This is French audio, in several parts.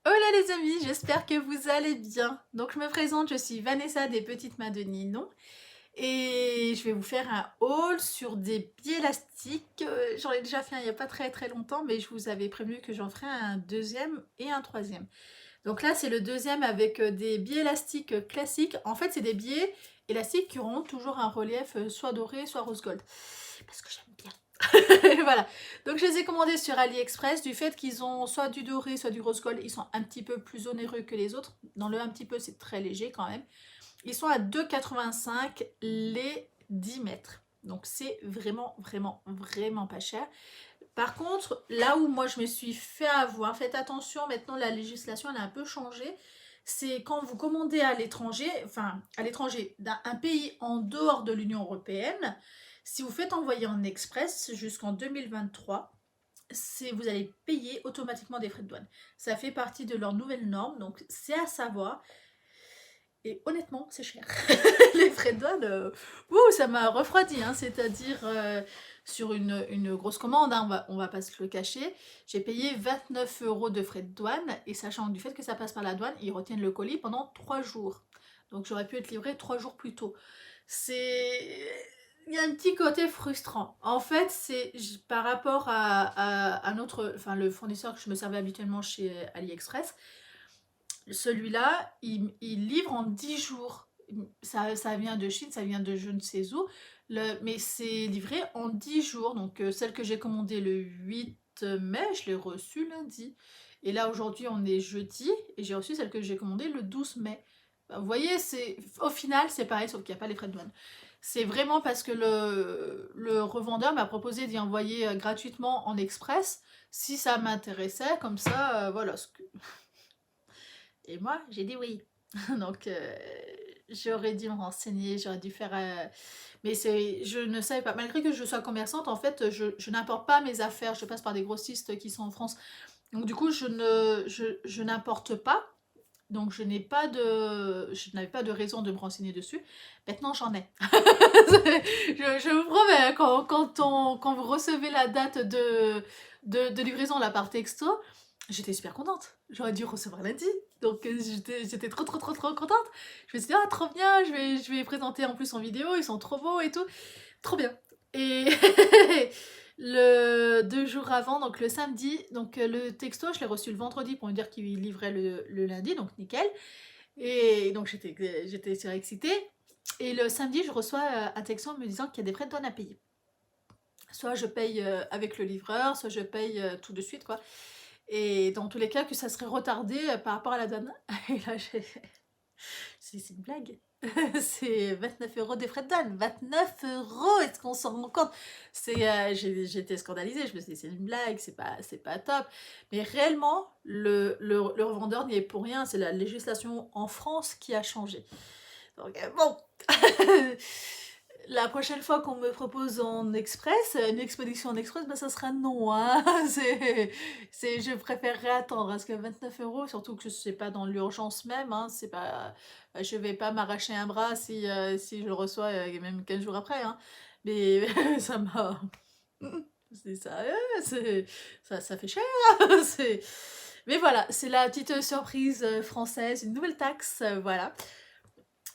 Hola les amis, j'espère que vous allez bien. Donc je me présente, je suis Vanessa des Petites Mains de Ninon et je vais vous faire un haul sur des pieds élastiques. J'en ai déjà fait un il n'y a pas très longtemps, mais je vous avais prévenu que j'en ferai un deuxième et un troisième. Donc là c'est le deuxième avec des biais élastiques classiques. En fait c'est des biais élastiques qui auront toujours un relief soit doré soit rose gold. Parce que j'aime bien. Voilà, donc je les ai commandés sur AliExpress. Du fait qu'ils ont soit du doré soit du rose gold, ils sont un petit peu plus onéreux que les autres. Dans le un petit peu c'est très léger quand même. Ils sont à 2,85 les 10 mètres, donc c'est vraiment pas cher. Par contre, là où moi je me suis fait avoir, faites attention, maintenant la législation elle a un peu changé, c'est quand vous commandez à l'étranger, enfin à l'étranger, d'un pays en dehors de l'Union Européenne, si vous faites envoyer en express jusqu'en 2023, vous allez payer automatiquement des frais de douane. Ça fait partie de leurs nouvelles normes, donc c'est à savoir. Et honnêtement, c'est cher. Les frais de douane, ça m'a refroidi, hein. C'est-à-dire, sur une grosse commande, hein, on va pas se le cacher, j'ai payé 29 € de frais de douane, et sachant du fait que ça passe par la douane, ils retiennent le colis pendant 3 jours. Donc j'aurais pu être livré 3 jours plus tôt. C'est... Il y a un petit côté frustrant. En fait, c'est par rapport à notre, enfin, le fournisseur que je me servais habituellement chez AliExpress, celui-là, il livre en 10 jours. Ça vient de Chine, ça vient de je ne sais où, mais c'est livré en 10 jours. Donc celle que j'ai commandée le 8 mai, je l'ai reçue lundi. Et là aujourd'hui on est jeudi, et j'ai reçu celle que j'ai commandée le 12 mai. Vous voyez, au final c'est pareil, sauf qu'il n'y a pas les frais de douane. C'est vraiment parce que le revendeur m'a proposé d'y envoyer gratuitement en express, si ça m'intéressait, comme ça, voilà. Et moi, j'ai dit oui. Donc, j'aurais dû me renseigner, j'aurais dû faire... Mais je ne savais pas. Malgré que je sois commerçante, en fait, je n'importe pas mes affaires. Je passe par des grossistes qui sont en France. Donc, du coup, je n'importe pas. Donc, je n'avais pas de raison de me renseigner dessus. Maintenant, j'en ai. Je vous promets, hein, quand vous recevez la date de livraison là par texto, j'étais super contente. J'aurais dû recevoir lundi. Donc j'étais trop contente. Je me suis dit, ah, trop bien, je vais les présenter en plus en vidéo, ils sont trop beaux et tout. Trop bien. Et le 2 jours avant, donc le samedi, donc le texto, je l'ai reçu le vendredi pour me dire qu'il livrait le lundi, donc nickel. Et donc j'étais surexcitée. Et le samedi, je reçois un texto me disant qu'il y a des frais de douane à payer. Soit je paye avec le livreur, soit je paye tout de suite, quoi. Et dans tous les cas, que ça serait retardé par rapport à la douane. Et là, c'est une blague. C'est 29 € des frais de douane. 29 €, est-ce qu'on s'en rend compte? J'étais scandalisée, je me suis dit, c'est une blague, c'est pas top. Mais réellement, le revendeur n'y est pour rien, c'est la législation en France qui a changé. Donc, bon. La prochaine fois qu'on me propose en express, une expédition en express, ben ça sera non, hein. Je préférerais attendre, parce que 29 €, surtout que c'est pas dans l'urgence même, hein, c'est pas, je vais pas m'arracher un bras si je le reçois même 15 jours après, hein. Mais ça m'a... C'est ça, ça fait cher. c'est... Mais voilà, c'est la petite surprise française, une nouvelle taxe, voilà.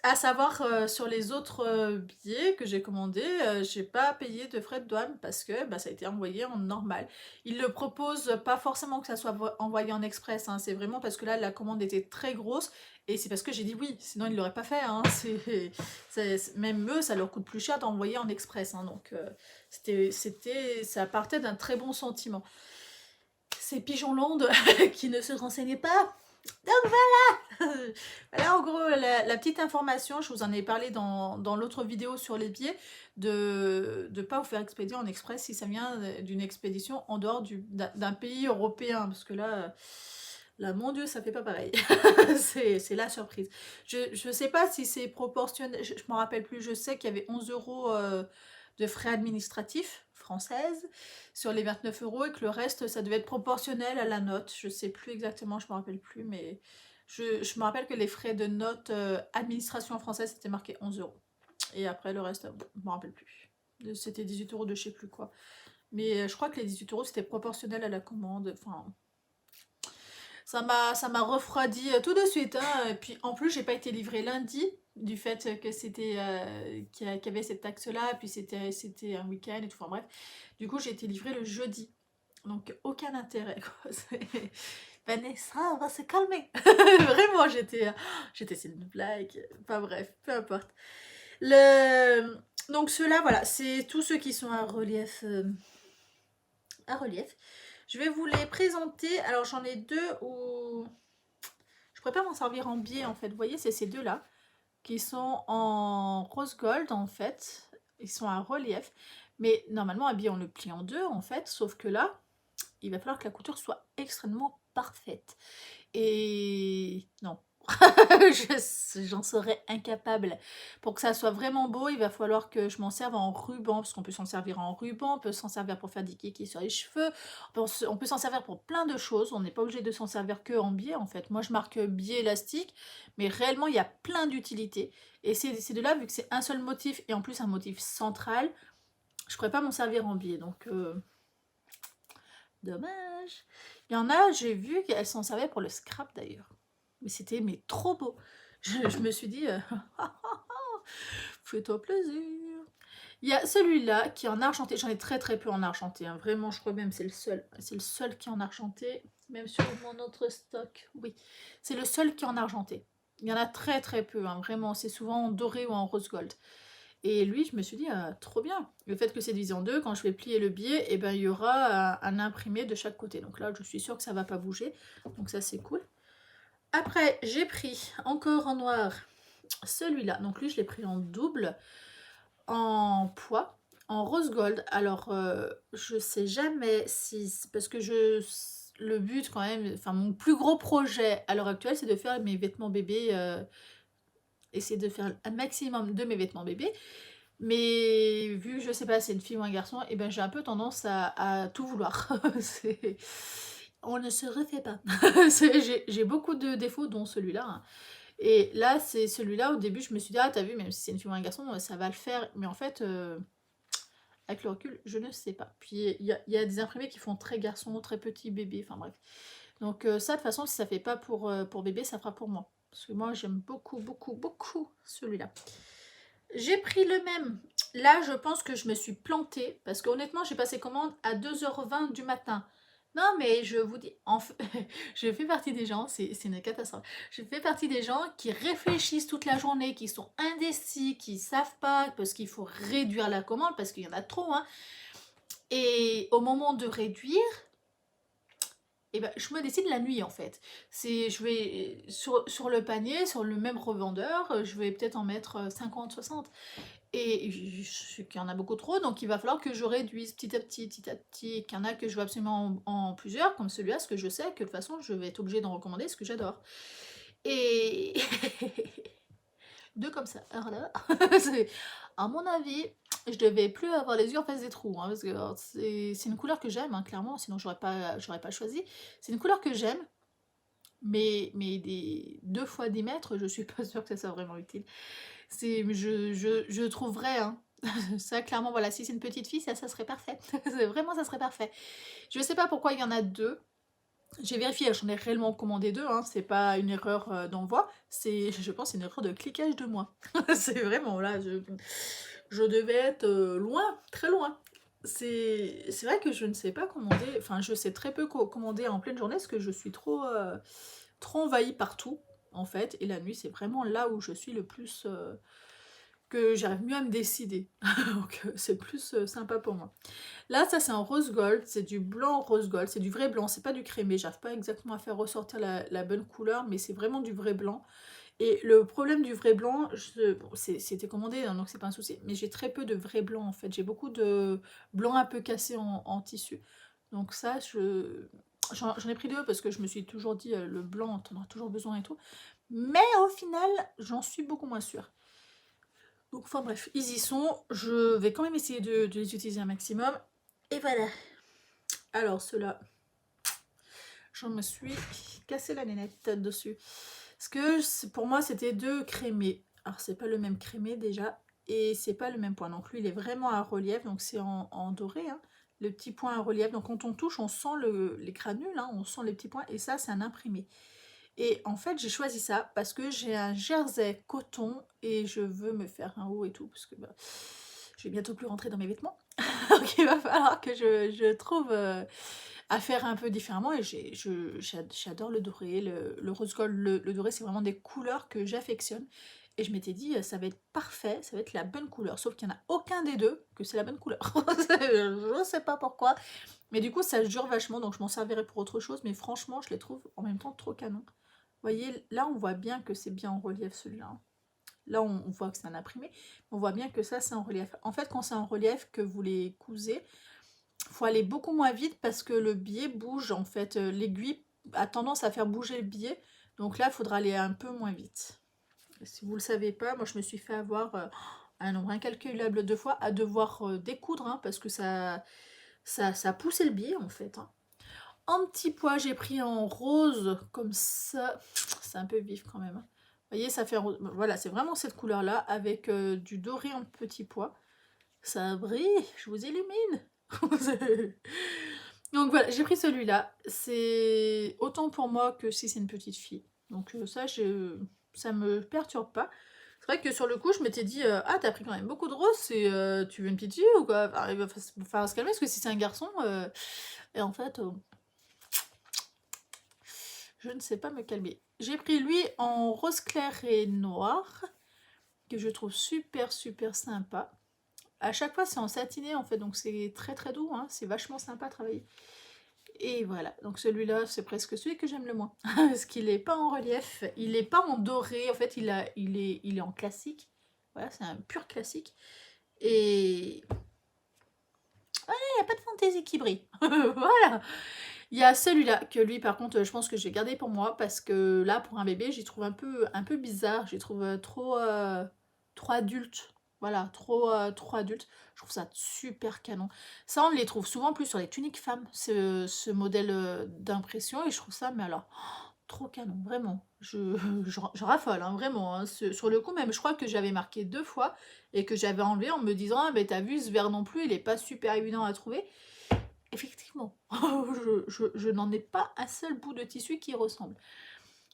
À savoir, sur les autres billets que j'ai commandés, j'ai pas payé de frais de douane parce que bah, ça a été envoyé en normal. Ils le proposent pas forcément que ça soit envoyé en express, hein, c'est vraiment parce que là la commande était très grosse, et c'est parce que j'ai dit oui, sinon ils l'auraient pas fait, hein. Même eux, ça leur coûte plus cher d'envoyer en express, hein, donc ça partait d'un très bon sentiment. Ces pigeons londes qui ne se renseignaient pas. Donc voilà, en gros, la petite information, je vous en ai parlé dans l'autre vidéo sur les billets, de ne pas vous faire expédier en express si ça vient d'une expédition en dehors d'un pays européen, parce que là, mon Dieu, ça fait pas pareil. C'est la surprise. Je sais pas si c'est proportionnel, je m'en rappelle plus, je sais qu'il y avait 11 € de frais administratifs françaises sur les 29 € et que le reste, ça devait être proportionnel à la note. Je sais plus exactement, je me rappelle plus, mais je me rappelle que les frais de note administration française, c'était marqué 11 €. Et après, le reste, bon, je me rappelle plus. C'était 18 € de je sais plus quoi. Mais je crois que les 18 € c'était proportionnel à la commande. Enfin, ça m'a refroidi tout de suite, hein. Et puis en plus, j'ai pas été livrée lundi, du fait que c'était qu'il y avait cette taxe-là, puis c'était un week-end et tout. Enfin bref, du coup, j'ai été livrée le jeudi. Donc aucun intérêt, quoi. Vanessa, on va se calmer. Vraiment, c'est une blague. Enfin bref, peu importe. Le... Donc ceux-là, voilà, c'est tous ceux qui sont à relief. À relief. Je vais vous les présenter. Alors j'en ai deux où je préfère m'en servir en biais en fait. Vous voyez, c'est ces deux-là qui sont en rose gold en fait. Ils sont à relief. Mais normalement, un biais on le plie en deux en fait. Sauf que là, il va falloir que la couture soit extrêmement parfaite. Et non, j'en serais incapable. Pour que ça soit vraiment beau, il va falloir que je m'en serve en ruban, parce qu'on peut s'en servir en ruban, on peut s'en servir pour faire des kikis sur les cheveux, on peut s'en servir pour plein de choses, on n'est pas obligé de s'en servir que en biais en fait. Moi je marque biais élastique, mais réellement il y a plein d'utilités. Et c'est de là, vu que c'est un seul motif, et en plus un motif central, je ne pourrais pas m'en servir en biais, donc dommage. Il y en a, j'ai vu qu'elles s'en servaient pour le scrap d'ailleurs. Mais c'était trop beau. Je me suis dit, fais-toi plaisir. Il y a celui-là qui est en argenté. J'en ai très très peu en argenté. Hein. Vraiment, je crois même c'est le seul. C'est le seul qui est en argenté. Même sur mon autre stock. Oui, c'est le seul qui est en argenté. Il y en a très très peu. Hein. Vraiment, c'est souvent en doré ou en rose gold. Et lui, je me suis dit, trop bien. Le fait que c'est divisé en deux, quand je vais plier le biais, eh ben, il y aura un imprimé de chaque côté. Donc là, je suis sûre que ça ne va pas bouger. Donc ça, c'est cool. Après, j'ai pris encore en noir celui-là. Donc lui, je l'ai pris en double, en poids, en rose gold. Alors, je sais jamais si... Parce que le but quand même, enfin mon plus gros projet à l'heure actuelle, c'est de faire mes vêtements bébés, essayer de faire un maximum de mes vêtements bébés. Mais vu que je sais pas si c'est une fille ou un garçon, et ben j'ai un peu tendance à tout vouloir. On ne se refait pas. J'ai beaucoup de défauts, dont celui-là. Hein. Et là, c'est celui-là, au début, je me suis dit, ah, t'as vu, même si c'est une fille ou un garçon, ça va le faire. Mais en fait, avec le recul, je ne sais pas. Puis, il y a des imprimés qui font très garçon, très petit bébé, enfin bref. Donc ça, de toute façon, si ça fait pas pour bébé, ça fera pour moi. Parce que moi, j'aime beaucoup, beaucoup, beaucoup celui-là. J'ai pris le même. Là, je pense que je me suis plantée. Parce qu'honnêtement, j'ai passé commande à 2h20 du matin. Non, mais je vous dis, je fais partie des gens, c'est une catastrophe. Je fais partie des gens qui réfléchissent toute la journée, qui sont indécis, qui savent pas, parce qu'il faut réduire la commande, parce qu'il y en a trop. Hein. Et au moment de réduire, eh ben, je me décide la nuit en fait. Je vais sur le panier, sur le même revendeur, je vais peut-être en mettre 50, 60. Et je sais qu'il y en a beaucoup trop, donc il va falloir que je réduise petit à petit, petit à petit, qu'il y en a que je veux absolument en plusieurs, comme celui-là, parce que je sais que de toute façon, je vais être obligée d'en recommander, ce que j'adore. Et deux comme ça. Alors là, à mon avis, je devais plus avoir les yeux en face des trous, hein, parce que c'est une couleur que j'aime, hein, clairement, sinon j'aurais pas choisi. C'est une couleur que j'aime, mais des 2 fois 10 mètres, je suis pas sûre que ça soit vraiment utile. Je trouve vrai, hein. Ça, clairement, voilà, si c'est une petite fille, ça serait parfait. Vraiment, ça serait parfait. Je sais pas pourquoi il y en a deux. J'ai vérifié, j'en ai réellement commandé deux, hein. C'est pas une erreur d'envoi, je pense, une erreur de cliquage de moi. C'est vraiment là, je devais être loin, très loin. C'est vrai que je ne sais pas commander, enfin, je sais très peu commander en pleine journée parce que je suis trop envahie partout, en fait. Et la nuit, c'est vraiment là où je suis le plus. Que j'arrive mieux à me décider. Donc c'est plus sympa pour moi. Là, ça c'est un rose gold, c'est du blanc rose gold, c'est du vrai blanc, c'est pas du crémé, j'arrive pas exactement à faire ressortir la bonne couleur, mais c'est vraiment du vrai blanc. Et le problème du vrai blanc, bon, c'était commandé, hein, donc c'est pas un souci, mais j'ai très peu de vrai blanc en fait, j'ai beaucoup de blanc un peu cassé en tissu. Donc ça, j'en ai pris deux parce que je me suis toujours dit, le blanc, t'en auras toujours besoin et tout. Mais au final, j'en suis beaucoup moins sûre. Donc, enfin bref, ils y sont. Je vais quand même essayer de les utiliser un maximum. Et voilà. Alors, ceux-là, j'en me suis cassé la nénette dessus. Parce que pour moi, c'était deux crémés. Alors, c'est pas le même crémé déjà. Et c'est pas le même point. Donc, lui, il est vraiment à relief. Donc, c'est en doré. Hein. le petit point en relief. Donc quand on touche, on sent les granules, hein, on sent les petits points. Et ça, c'est un imprimé. Et en fait, j'ai choisi ça parce que j'ai un jersey coton et je veux me faire un haut et tout. Parce que bah, je vais bientôt plus rentrer dans mes vêtements. Donc il va falloir que je trouve à faire un peu différemment. Et j'adore le doré, le rose gold, le doré, c'est vraiment des couleurs que j'affectionne. Et je m'étais dit, ça va être parfait, ça va être la bonne couleur. Sauf qu'il n'y en a aucun des deux que c'est la bonne couleur. Je ne sais pas pourquoi. Mais du coup, ça dure vachement, donc je m'en servirai pour autre chose. Mais franchement, je les trouve en même temps trop canon. Vous voyez, là, on voit bien que c'est bien en relief celui-là. Hein. Là, on voit que c'est un imprimé. On voit bien que ça, c'est en relief. En fait, quand c'est en relief, que vous les cousez, il faut aller beaucoup moins vite parce que le biais bouge. En fait, l'aiguille a tendance à faire bouger le biais. Donc là, il faudra aller un peu moins vite. Si vous ne le savez pas, moi, je me suis fait avoir un nombre incalculable de fois à devoir découdre hein, parce que ça poussait le biais, en fait. Hein. En petit pois, j'ai pris en rose, comme ça. C'est un peu vif quand même. Hein. Vous voyez, ça fait rose. Voilà, c'est vraiment cette couleur-là, avec du doré en petit pois. Ça brille, je vous illumine. Donc voilà, j'ai pris celui-là. C'est autant pour moi que si c'est une petite fille. Donc ça me perturbe pas. C'est vrai que sur le coup, je m'étais dit, ah, t'as pris quand même beaucoup de rose, et tu veux une petite fille ou quoi? Enfin, il va falloir se calmer, parce que si c'est un garçon, et en fait, je ne sais pas me calmer. J'ai pris lui en rose clair et noir, que je trouve super super sympa. À chaque fois c'est en satiné en fait, donc c'est très très doux, hein. C'est vachement sympa à travailler. Et voilà, donc celui-là c'est presque celui que j'aime le moins, parce qu'il n'est pas en relief, il n'est pas en doré, en fait il est en classique. Voilà, c'est un pur classique. Et il n'y a pas de fantaisie qui brille. Voilà. Il y a celui-là, que lui par contre je pense que je vais garder pour moi, parce que là pour un bébé j'y trouve un peu bizarre, j'y trouve trop adulte. Voilà, trop adulte. Je trouve ça super canon. Ça on les trouve souvent plus sur les tuniques femmes, ce modèle d'impression, et je trouve ça, mais alors, trop canon, vraiment. Je raffole, hein, vraiment. Hein. Sur le coup même, je crois que j'avais marqué 2 fois, et que j'avais enlevé en me disant, ah mais t'as vu ce vert non plus, il est pas super évident à trouver. Effectivement, je n'en ai pas un seul bout de tissu qui ressemble.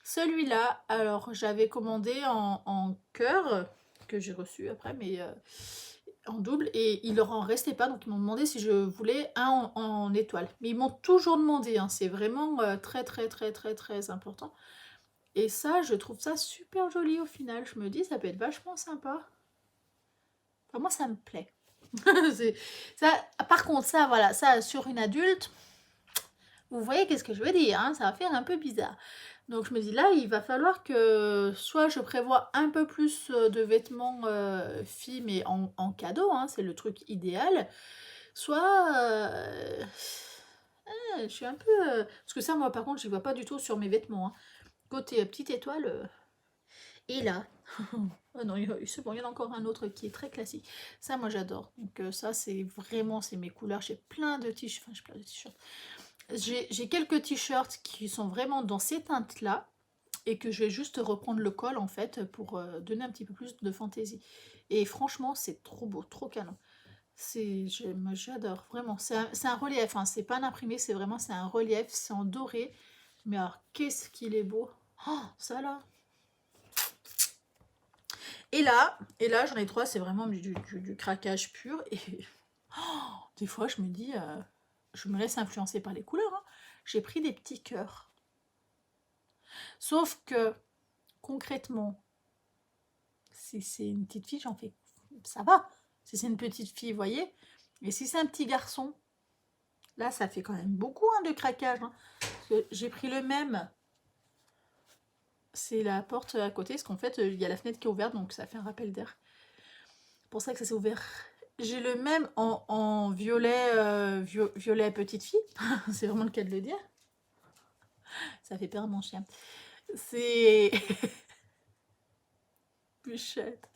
Celui-là, alors j'avais commandé en cœur, que j'ai reçu après, mais en double, et il leur en restait pas, donc ils m'ont demandé si je voulais un en étoile. Mais ils m'ont toujours demandé, hein, c'est vraiment très très très très très important. Et ça, je trouve ça super joli au final. Je me dis, ça peut être vachement sympa. Enfin, moi, ça me plaît. Ça, par contre, ça, voilà, ça sur une adulte, vous voyez qu'est-ce que je veux dire, hein, ça va faire un peu bizarre. Donc je me dis là, il va falloir que soit je prévois un peu plus de vêtements filles, mais en cadeau, hein, c'est le truc idéal. Soit je suis un peu... parce que ça, moi par contre, je ne vois pas du tout sur mes vêtements. Hein. Côté petite étoile, et là... oh non, c'est bon, il y en a encore un autre qui est très classique. Ça, moi j'adore. Donc ça, c'est vraiment, c'est mes couleurs. J'ai plein de t-shirts. Enfin, j'ai plein de t-shirts. J'ai quelques t-shirts qui sont vraiment dans ces teintes-là, et que je vais juste reprendre le col en fait pour donner un petit peu plus de fantaisie. Et franchement, c'est trop beau, trop canon. J'adore, vraiment. C'est un relief, hein, c'est pas un imprimé, c'est vraiment c'est un relief, c'est en doré. Mais alors, qu'est-ce qu'il est beau. Oh, ça là. Et là j'en ai 3, c'est vraiment du craquage pur. Et oh, des fois, je me dis... je me laisse influencer par les couleurs. Hein. J'ai pris des petits cœurs. Sauf que, concrètement, si c'est une petite fille, j'en fais... ça va. Si c'est une petite fille, vous voyez. Et si c'est un petit garçon, là, ça fait quand même beaucoup hein, de craquage. Hein. J'ai pris le même. C'est la porte à côté, parce qu'en fait, il y a la fenêtre qui est ouverte, donc ça fait un rappel d'air. C'est pour ça que ça s'est ouvert. J'ai le même en violet, violet petite fille. C'est vraiment le cas de le dire. Ça fait peur à mon chien. C'est... Bûchette.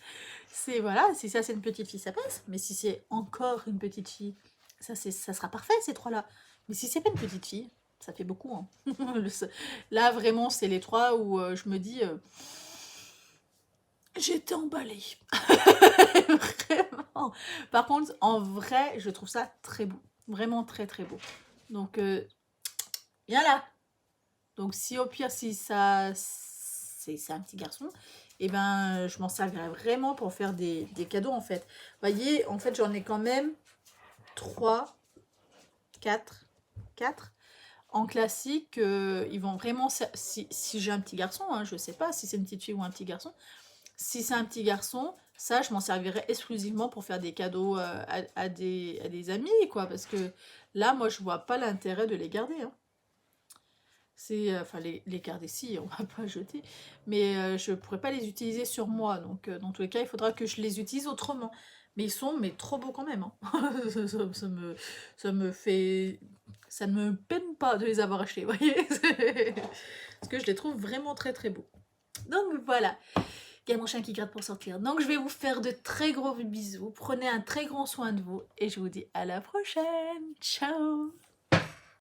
C'est voilà, si ça c'est une petite fille, ça passe. Mais si c'est encore une petite fille, ça sera parfait ces 3-là. Mais si c'est pas une petite fille, ça fait beaucoup. Hein. Là vraiment, c'est les 3 où je me dis... j'étais emballée. Vraiment. Par contre, en vrai, je trouve ça très beau. Vraiment très très beau. Donc, viens là. Donc si au pire, si ça c'est un petit garçon, et ben je m'en servirai vraiment pour faire des cadeaux en fait. Vous voyez, en fait j'en ai quand même 3, 4, 4 en classique. Ils vont vraiment, si j'ai un petit garçon, hein, je sais pas si c'est une petite fille ou un petit garçon. Si c'est un petit garçon, ça je m'en servirai exclusivement pour faire des cadeaux à des amis, quoi. Parce que là, moi je vois pas l'intérêt de les garder, hein. C'est, enfin les garder si, on va pas jeter, mais je pourrais pas les utiliser sur moi, donc dans tous les cas, il faudra que je les utilise autrement. Mais ils sont trop beaux quand même, hein. Ça me fait ça ne me peine pas de les avoir achetés, vous voyez? Parce que je les trouve vraiment très, très beaux. Donc voilà, il y a mon chien qui gratte pour sortir. Donc je vais vous faire de très gros bisous, prenez un très grand soin de vous et je vous dis à la prochaine. Ciao!